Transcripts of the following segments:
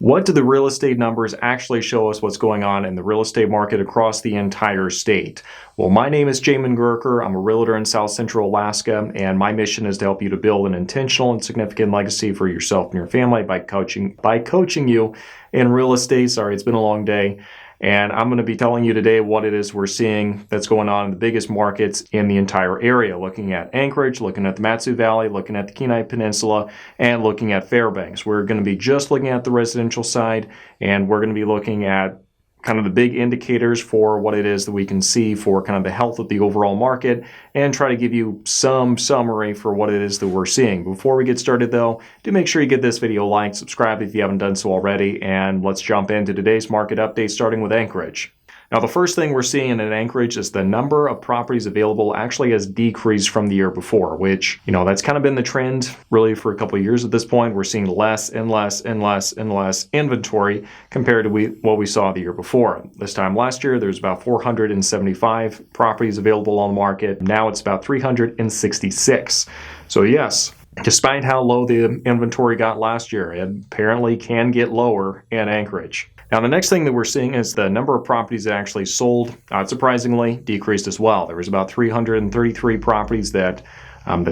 What do the real estate numbers actually show us what's going on in the real estate market across the entire state? Well, my name is Jamin Goecker. I'm a realtor in South Central Alaska, and my mission is to help you to build an intentional and significant legacy for yourself and your family by coaching you in real estate. Sorry, it's been a long day. And I'm going to be telling you today what it is we're seeing that's going on in the biggest markets in the entire area, looking at Anchorage, looking at the MatSu Valley, looking at the Kenai Peninsula, and looking at Fairbanks. We're going to be just looking at the residential side, and we're going to be looking at kind of the big indicators for what it is that we can see for kind of the health of the overall market and try to give you some summary for what it is that we're seeing. Before we get started though, do make sure you give this video a like, subscribe if you haven't done so already, and let's jump into today's market update starting with Anchorage. Now, the first thing we're seeing in Anchorage is the number of properties available actually has decreased from the year before, which, that's kind of been the trend really for a couple of years at this point. We're seeing less and less and less and less inventory compared to what we saw the year before. This time last year, there's about 475 properties available on the market. Now it's about 366. So yes, despite how low the inventory got last year, it apparently can get lower in Anchorage. Now, the next thing that we're seeing is the number of properties that actually sold, not surprisingly, decreased as well. There was about 333 properties that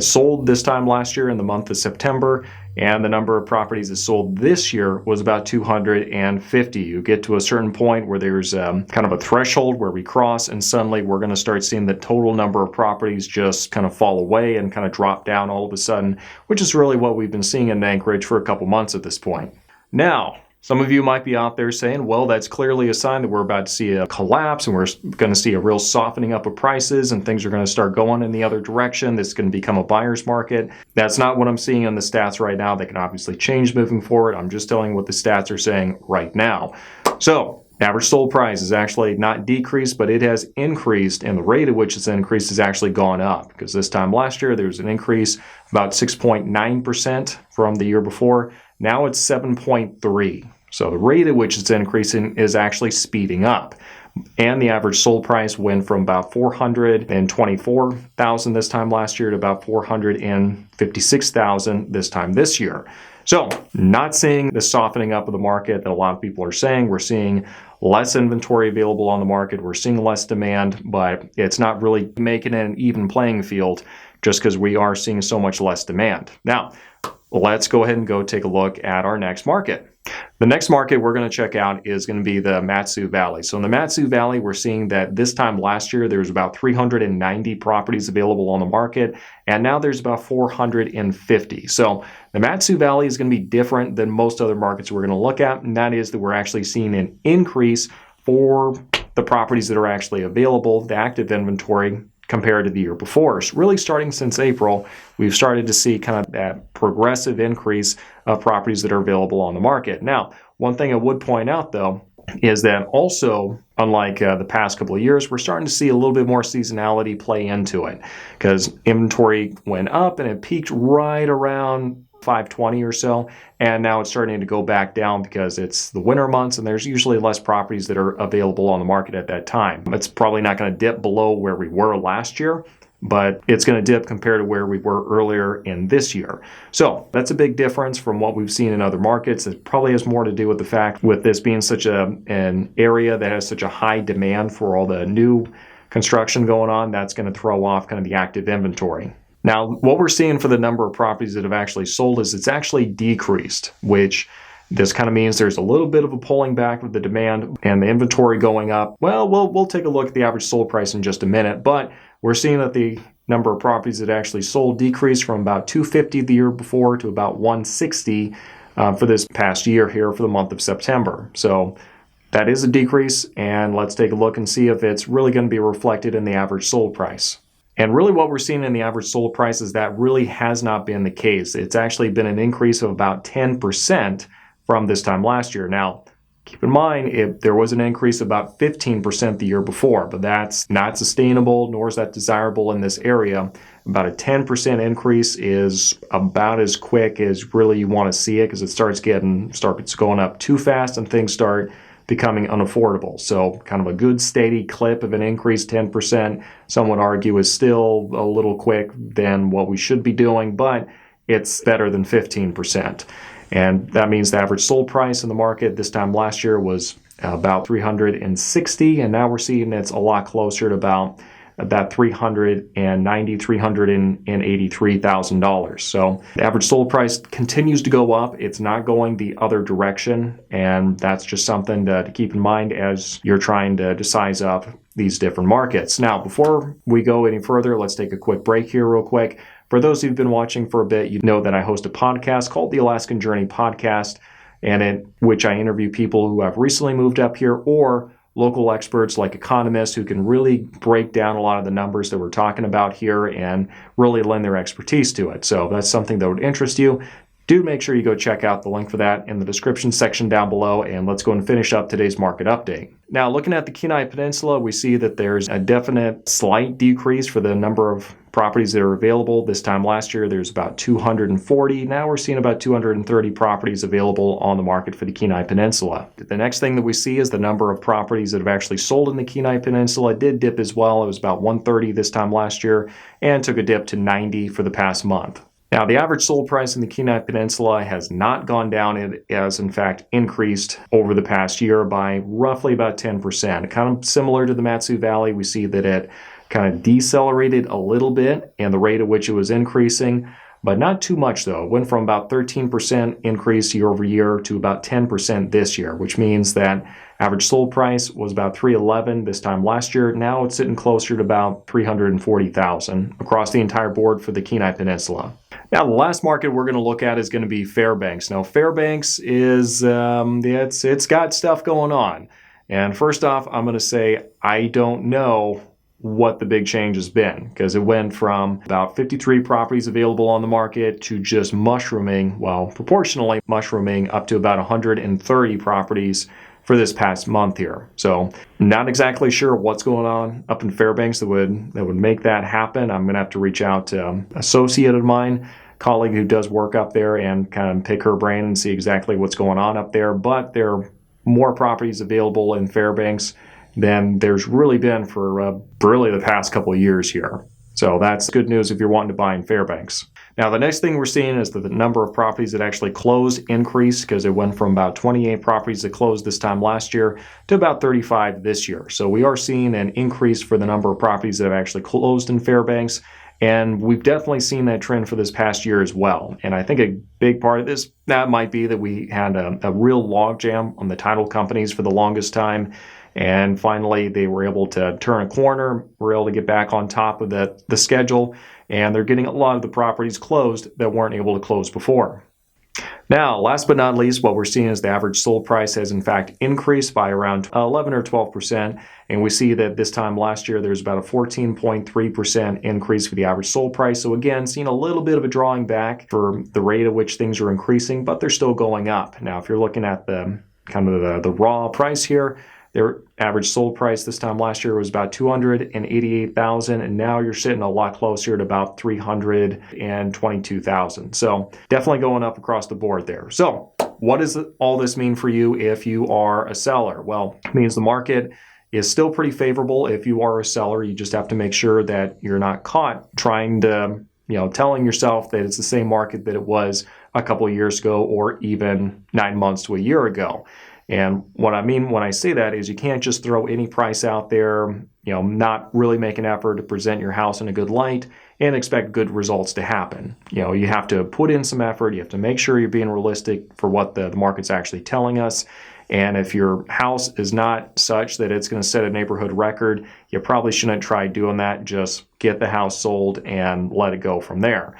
sold this time last year in the month of September, and the number of properties that sold this year was about 250. You get to a certain point where there's kind of a threshold where we cross, and suddenly we're going to start seeing the total number of properties just kind of fall away and kind of drop down all of a sudden, which is really what we've been seeing in Anchorage for a couple months at this point. Now, some of you might be out there saying, well, that's clearly a sign that we're about to see a collapse and we're going to see a real softening up of prices and things are going to start going in the other direction. This is going to become a buyer's market. That's not what I'm seeing in the stats right now. They can obviously change moving forward. I'm just telling you what the stats are saying right now. So, average sold price is actually not decreased, but it has increased, and the rate at which it's increased has actually gone up, because this time last year there was an increase about 6.9% from the year before. Now it's 7.3%. So the rate at which it's increasing is actually speeding up. And the average sold price went from about $424,000 this time last year to about $456,000 this time this year. So not seeing the softening up of the market that a lot of people are saying. We're seeing less inventory available on the market. We're seeing less demand, but it's not really making it an even playing field just because we are seeing so much less demand. Now, let's go ahead and go take a look at our next market. The next market we're going to check out is going to be the MatSu Valley. So in the MatSu Valley, we're seeing that this time last year, there was about 390 properties available on the market, and now there's about 450. So the MatSu Valley is going to be different than most other markets we're going to look at, and that is that we're actually seeing an increase for the properties that are actually available, the active inventory, compared to the year before. So really starting since April, we've started to see kind of that progressive increase of properties that are available on the market. Now, one thing I would point out though, is that also, unlike the past couple of years, we're starting to see a little bit more seasonality play into it, because inventory went up and it peaked right around 520 or so, and now it's starting to go back down because it's the winter months and there's usually less properties that are available on the market at that time. It's probably not going to dip below where we were last year, but it's going to dip compared to where we were earlier in this year. So that's a big difference from what we've seen in other markets. It probably has more to do with the fact with this being such an area that has such a high demand for all the new construction going on, that's going to throw off kind of the active inventory. Now, what we're seeing for the number of properties that have actually sold is it's actually decreased, which this kind of means there's a little bit of a pulling back of the demand and the inventory going up. Well, we'll take a look at the average sold price in just a minute, but we're seeing that the number of properties that actually sold decreased from about 250 the year before to about 160 for this past year here for the month of September. So that is a decrease, and let's take a look and see if it's really going to be reflected in the average sold price. And really what we're seeing in the average sold price is that really has not been the case. It's actually been an increase of about 10% from this time last year. Now, keep in mind, there was an increase of about 15% the year before, but that's not sustainable, nor is that desirable in this area. About a 10% increase is about as quick as really you want to see it, because it starts going up too fast and things start becoming unaffordable. So kind of a good steady clip of an increase, 10%, some would argue is still a little quick than what we should be doing, but it's better than 15%. And that means the average sold price in the market this time last year was about 360, and now we're seeing it's a lot closer to about $383,000. So the average sold price continues to go up. It's not going the other direction, and that's just something to keep in mind as you're trying to size up these different markets. Now, before we go any further, let's take a quick break here real quick. For those who've been watching for a bit, you know that I host a podcast called the Alaskan Journey Podcast, and in which I interview people who have recently moved up here or local experts like economists who can really break down a lot of the numbers that we're talking about here and really lend their expertise to it. So if that's something that would interest you, do make sure you go check out the link for that in the description section down below, and let's go and finish up today's market update. Now, looking at the Kenai Peninsula, we see that there's a definite slight decrease for the number of properties that are available. This time last year, there's about 240. Now we're seeing about 230 properties available on the market for the Kenai Peninsula. The next thing that we see is the number of properties that have actually sold in the Kenai Peninsula did dip as well. It was about 130 this time last year and took a dip to 90 for the past month. Now, the average sold price in the Kenai Peninsula has not gone down. It has, in fact, increased over the past year by roughly about 10%. Kind of similar to the MatSu Valley, we see that it kind of decelerated a little bit in the rate at which it was increasing, but not too much, though. It went from about 13% increase year over year to about 10% this year, which means that average sold price was about $311 this time last year. Now it's sitting closer to about $340,000 across the entire board for the Kenai Peninsula. Now, the last market we're going to look at is going to be Fairbanks. Now, Fairbanks is, it's got stuff going on. And first off, I'm going to say I don't know what the big change has been, because it went from about 53 properties available on the market to just mushrooming, well, proportionally mushrooming up to about 130 properties for this past month here. So not exactly sure what's going on up in Fairbanks that would make that happen. I'm going to have to reach out to an associate of mine, colleague who does work up there, and kind of pick her brain and see exactly what's going on up there. But there are more properties available in Fairbanks than there's really been for really the past couple of years here. So that's good news if you're wanting to buy in Fairbanks. Now, the next thing we're seeing is that the number of properties that actually closed increased, because it went from about 28 properties that closed this time last year to about 35 this year. So we are seeing an increase for the number of properties that have actually closed in Fairbanks. And we've definitely seen that trend for this past year as well. And I think a big part of this, that might be that we had a real logjam on the title companies for the longest time. And finally, they were able to turn a corner, were able to get back on top of the schedule, and they're getting a lot of the properties closed that weren't able to close before. Now, last but not least, what we're seeing is the average sold price has in fact increased by around 11 or 12%. And we see that this time last year, there's about a 14.3% increase for the average sold price. So again, seeing a little bit of a drawing back for the rate at which things are increasing, but they're still going up. Now, if you're looking at the kind of the raw price here, their average sold price this time last year was about $288,000, and now you're sitting a lot closer to about $322,000. So definitely going up across the board there. So what does all this mean for you if you are a seller? Well, it means the market is still pretty favorable if you are a seller. You just have to make sure that you're not caught trying to, telling yourself that it's the same market that it was a couple of years ago or even 9 months to a year ago. And what I mean when I say that is you can't just throw any price out there, not really make an effort to present your house in a good light and expect good results to happen. You have to put in some effort. You have to make sure you're being realistic for what the market's actually telling us. And if your house is not such that it's going to set a neighborhood record, you probably shouldn't try doing that. Just get the house sold and let it go from there.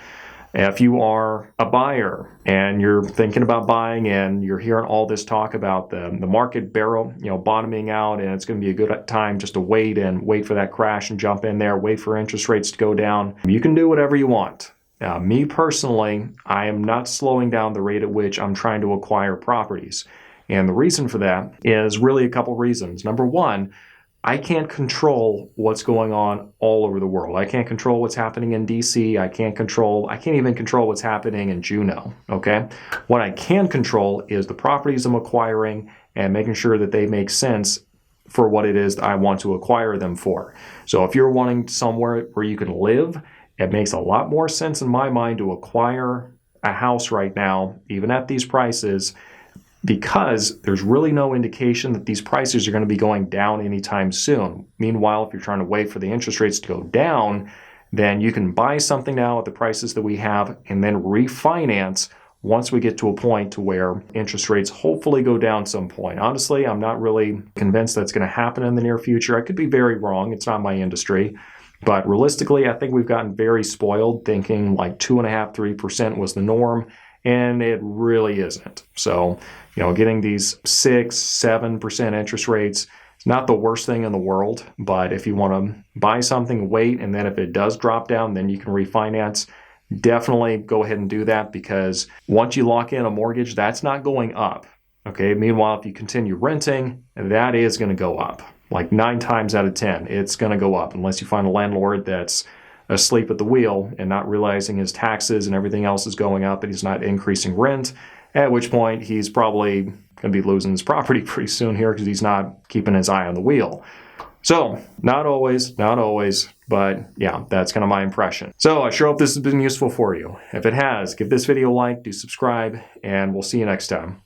If you are a buyer and you're thinking about buying and you're hearing all this talk about the market bottoming out, and it's going to be a good time just to wait for that crash and jump in there, wait for interest rates to go down, you can do whatever you want. Me personally, I am not slowing down the rate at which I'm trying to acquire properties. And the reason for that is really a couple reasons. Number one, I can't control what's going on all over the world. I can't control what's happening in DC. I can't even control what's happening in Juneau, okay? What I can control is the properties I'm acquiring and making sure that they make sense for what it is that I want to acquire them for. So if you're wanting somewhere where you can live, it makes a lot more sense in my mind to acquire a house right now, even at these prices, because there's really no indication that these prices are going to be going down anytime soon. Meanwhile, if you're trying to wait for the interest rates to go down, then you can buy something now at the prices that we have and then refinance once we get to a point to where interest rates hopefully go down some point. Honestly, I'm not really convinced that's going to happen in the near future. I could be very wrong. It's not my industry. But realistically, I think we've gotten very spoiled thinking like 2.5%, 3% was the norm, and it really isn't. So, getting these 6, 7% interest rates, it's not the worst thing in the world. But if you want to buy something, wait, and then if it does drop down, then you can refinance. Definitely go ahead and do that, because once you lock in a mortgage, that's not going up. Okay. Meanwhile, if you continue renting, that is going to go up. Like 9 times out of 10, it's going to go up unless you find a landlord that's asleep at the wheel and not realizing his taxes and everything else is going up and he's not increasing rent, at which point he's probably going to be losing his property pretty soon here because he's not keeping his eye on the wheel. So not always, but yeah, that's kind of my impression. So I sure hope this has been useful for you. If it has, give this video a like, do subscribe, and we'll see you next time.